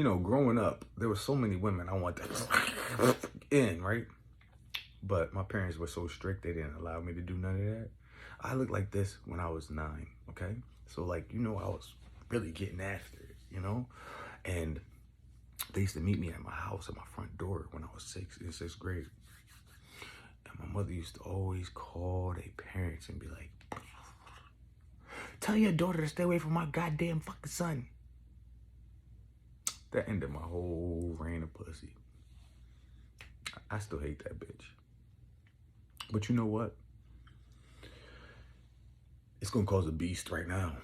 you know, growing up, there were so many women I wanted to in, right? But my parents were so strict, they didn't allow me to do none of that. I looked like this when I was 9, okay? So, like, you know, I was really getting after it, you know? And they used to meet me at my house, at my front door when I was in sixth grade. And my mother used to always call their parents and be like, tell your daughter to stay away from my goddamn fucking son. That ended my whole reign of pussy. I still hate that bitch. But you know what? It's gonna cause a beast right now.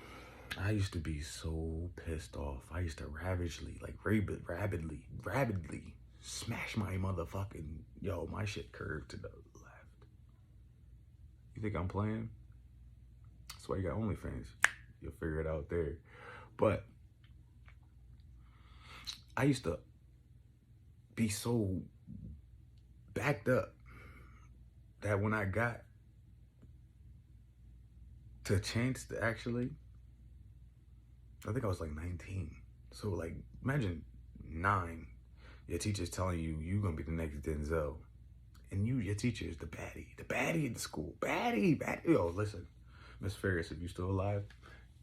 I used to be so pissed off. I used to rabidly smash my motherfucking, my shit curved to the left. You think I'm playing? That's why you got OnlyFans. You'll figure it out there. But I used to be so backed up that when I got to chance to actually, I think I was like 19. So like, imagine 9, your teacher's telling you, you're gonna be the next Denzel. And your teacher is the baddie at the school. Baddie. Yo, listen, Miss Ferris, if you still alive,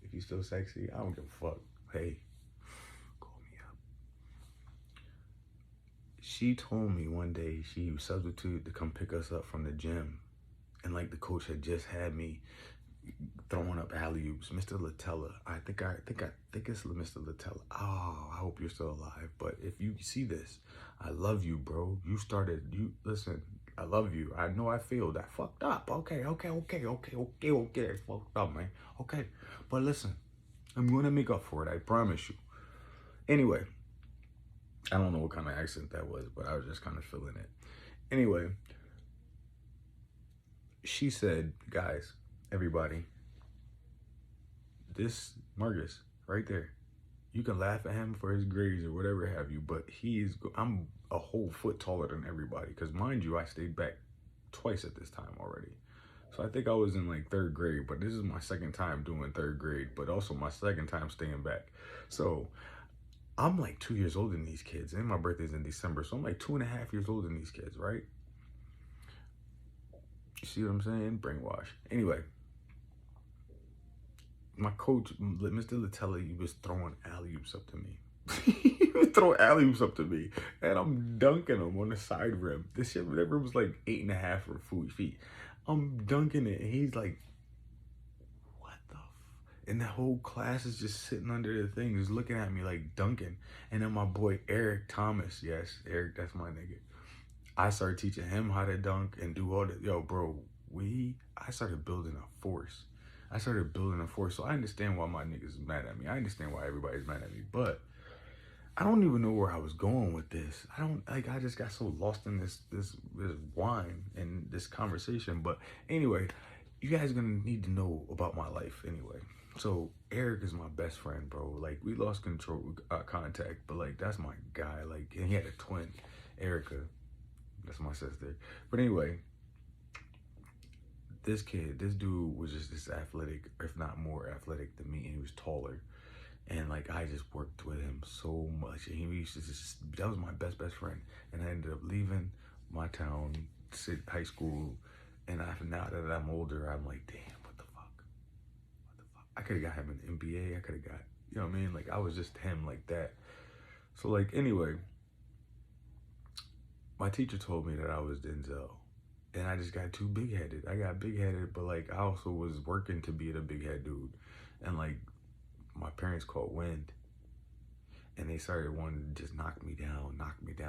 if you still sexy, I don't give a fuck. Hey, call me up. She told me one day she was substitute to come pick us up from the gym. And like the coach had just had me throwing up alley-oops. Mr. Latella, I think it's Mr. Latella. Oh, I hope you're still alive. But if you see this, I love you, bro. Listen, I love you. I know I failed. I fucked up. Okay. I fucked up, man. Okay. But listen, I'm gonna make up for it. I promise you. Anyway, I don't know what kind of accent that was, but I was just kind of feeling it. Anyway, she said, guys, everybody, this Marcus right there, you can laugh at him for his grades or whatever have you, but I'm a whole foot taller than everybody. Because mind you, I stayed back twice at this time already. So I think I was in like 3rd grade, but this is my 2nd time doing 3rd grade, but also my 2nd time staying back. So I'm like 2 years older than these kids, and my birthday's in December. So I'm like 2.5 years older than these kids, right? You see what I'm saying? Brainwash. Anyway, my coach, Mr. Latella, he was throwing alley-oops up to me. He would throw alley-oops up to me, and I'm dunking them on the side rim. That rim was like 8.5 or 4 feet. I'm dunking it, and he's like, what the and the whole class is just sitting under the thing, just looking at me like dunking. And then my boy, Eric Thomas, yes, Eric, that's my nigga. I started teaching him how to dunk and do all that. Yo, bro, I started building a force. So I understand why my niggas is mad at me. I understand why everybody's mad at me. But I don't even know where I was going with this. I just got so lost in this wine and this conversation. But anyway, you guys are gonna need to know about my life anyway. So Eric is my best friend, bro. Like, we lost contact, but like, that's my guy. Like, and he had a twin, Erica. That's my sister. But anyway, this dude was just this athletic, if not more athletic than me, and he was taller. And like, I just worked with him so much. And he used to that was my best friend. And I ended up leaving my town, high school. And now that I'm older, I'm like, damn, what the fuck? I could have got him an MBA. I could have got, you know what I mean? Like, I was just him like that. So like, anyway, my teacher told me that I was Denzel. And I just got too big-headed. I got big-headed, but like, I also was working to be the big-head dude. And like, my parents caught wind. And they started wanting to just knock me down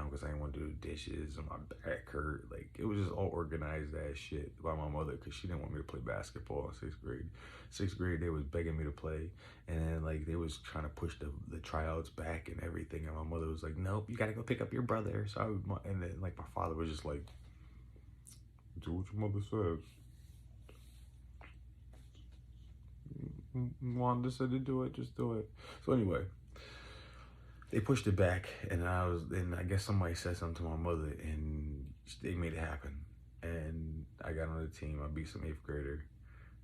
because I didn't want to do the dishes and my back hurt. Like, it was just all organized ass shit by my mother because she didn't want me to play basketball in 6th grade. 6th grade, they was begging me to play. And then like, they was trying to push the tryouts back and everything. And my mother was like, nope, you got to go pick up your brother. So and then like, my father was just like, do what your mother says. Wanda said to do it, just do it. So anyway, they pushed it back, and I guess somebody said something to my mother, and they made it happen. And I got on the team. I beat some 8th grader,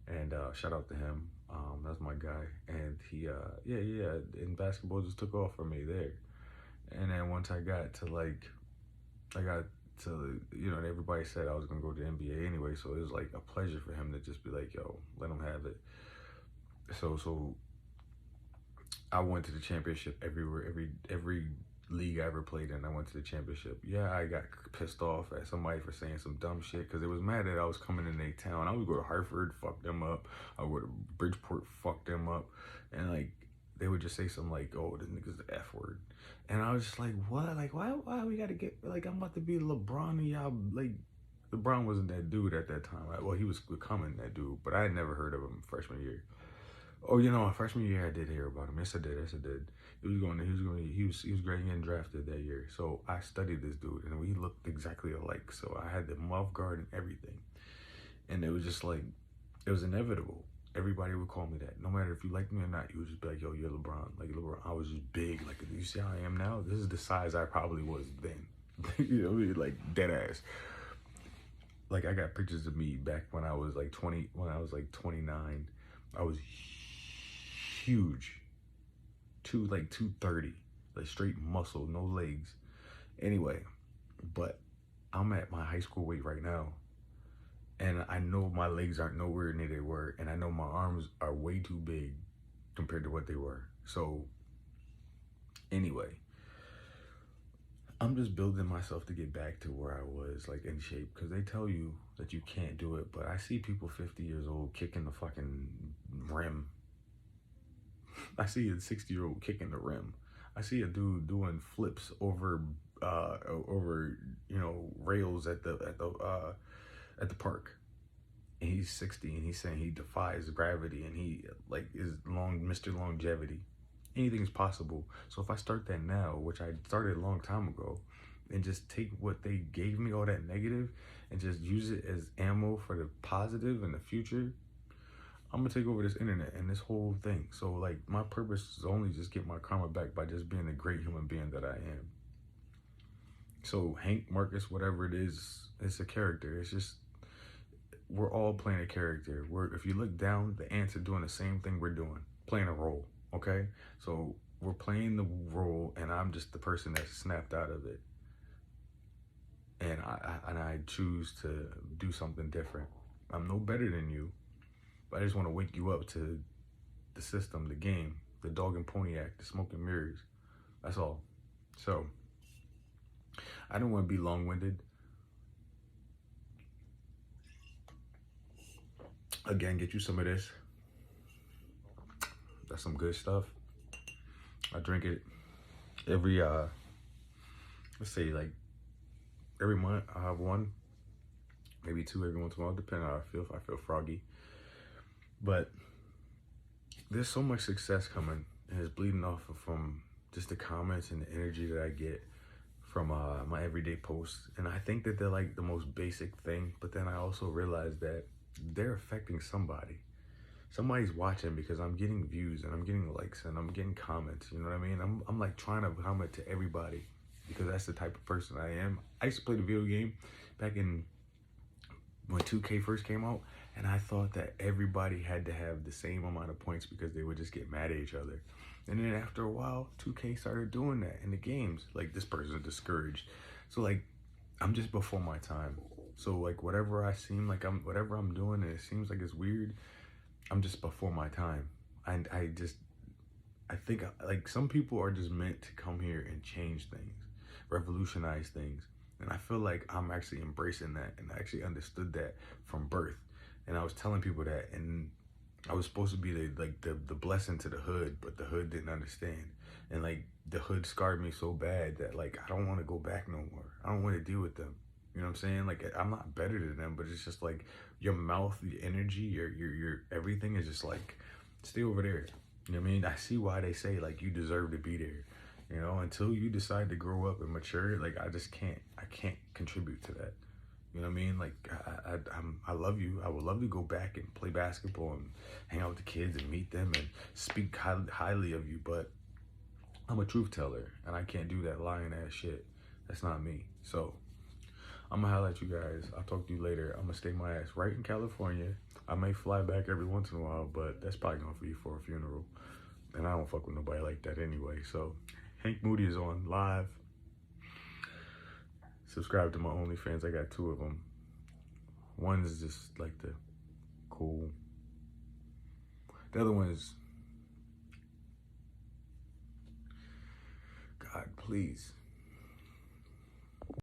and shout out to him. That's my guy. And he, in basketball just took off for me there. once I got to like, I got to, you know, and everybody said I was gonna go to the NBA anyway, so it was like a pleasure for him to just be like, yo, let him have it. So I went to the championship everywhere, every league I ever played in. I went to the championship. Yeah, I got pissed off at somebody for saying some dumb shit because they was mad that I was coming in their town. I would go to Hartford, fuck them up. I would go to Bridgeport, fuck them up, and like they would just say something like, "Oh, this nigga's the F word," and I was just like, "What? Like, why we gotta get like I'm about to be LeBron and y'all like." LeBron wasn't that dude at that time. Well, he was becoming that dude, but I had never heard of him freshman year. Oh, you know, freshman year I did hear about him. Yes, I did. Yes, I did. He was great getting drafted that year. So I studied this dude, and we looked exactly alike. So I had the mouth guard and everything, and it was just like, it was inevitable. Everybody would call me that. No matter if you liked me or not, you would just be like, yo, you're LeBron. Like, LeBron, I was just big. Like, you see how I am now? This is the size I probably was then. You know what I mean? Like, dead ass. Like, I got pictures of me back when I was like 20, when I was like 29. I was huge. 230. Like, straight muscle, no legs. Anyway, but I'm at my high school weight right now. And I know my legs aren't nowhere near they were. And I know my arms are way too big compared to what they were. So, anyway, I'm just building myself to get back to where I was, like, in shape. Because they tell you that you can't do it. But I see people 50 years old kicking the fucking rim. I see a 60-year-old kicking the rim. I see a dude doing flips over, you know, rails at the park, and he's 60, and he's saying he defies gravity, and he like is Mr. Longevity. Anything's possible. So if I start that now, which I started a long time ago, and just take what they gave me, all that negative, and just use it as ammo for the positive in the future, I'm gonna take over this internet and this whole thing. So like my purpose is only just get my karma back by just being the great human being that I am. So Hank, Marcus, whatever it is, it's a character. It's just, we're all playing a character. If you look down, the ants are doing the same thing we're doing, playing a role, okay? So we're playing the role, and I'm just the person that's snapped out of it. And I choose to do something different. I'm no better than you, but I just want to wake you up to the system, the game, the dog and pony act, the smoke and mirrors. That's all. So I don't want to be long-winded. Again, get you some of this. That's some good stuff. I drink it every, let's say like every month. I have one, maybe two every once in a while, depending on how I feel. If I feel froggy. But there's so much success coming, and it's bleeding off from just the comments and the energy that I get from my everyday posts. And I think that they're like the most basic thing, but then I also realize that they're affecting somebody. Somebody's watching because I'm getting views and I'm getting likes and I'm getting comments. You know what I mean? I'm like trying to comment to everybody because that's the type of person I am. I used to play the video game back in when 2K first came out, and I thought that everybody had to have the same amount of points because they would just get mad at each other. And then after a while, 2K started doing that in the games. Like, this person's discouraged. So like, I'm just before my time. So like, whatever I'm doing and it seems like it's weird, I'm just before my time. And I think like some people are just meant to come here and change things, revolutionize things. And I feel like I'm actually embracing that, and I actually understood that from birth. And I was telling people that, and I was supposed to be the blessing to the hood, but the hood didn't understand. And like the hood scarred me so bad that like I don't want to go back no more. I don't want to deal with them. You know what I'm saying? Like, I'm not better than them, but it's just like your mouth, your energy, your everything is just like, stay over there. You know what I mean? I see why they say like you deserve to be there. You know, until you decide to grow up and mature, like I can't contribute to that. You know what I mean? Like I love you. I would love to go back and play basketball and hang out with the kids and meet them and speak highly of you, but I'm a truth teller and I can't do that lying ass shit. That's not me. So I'm gonna holla at you guys. I'll talk to you later. I'm gonna stay my ass right in California. I may fly back every once in a while, but that's probably gonna be for a funeral. And I don't fuck with nobody like that anyway. So Hank Moody is on live. Subscribe to my OnlyFans. I got 2 of them. One is just like the cool. The other one is, God, please.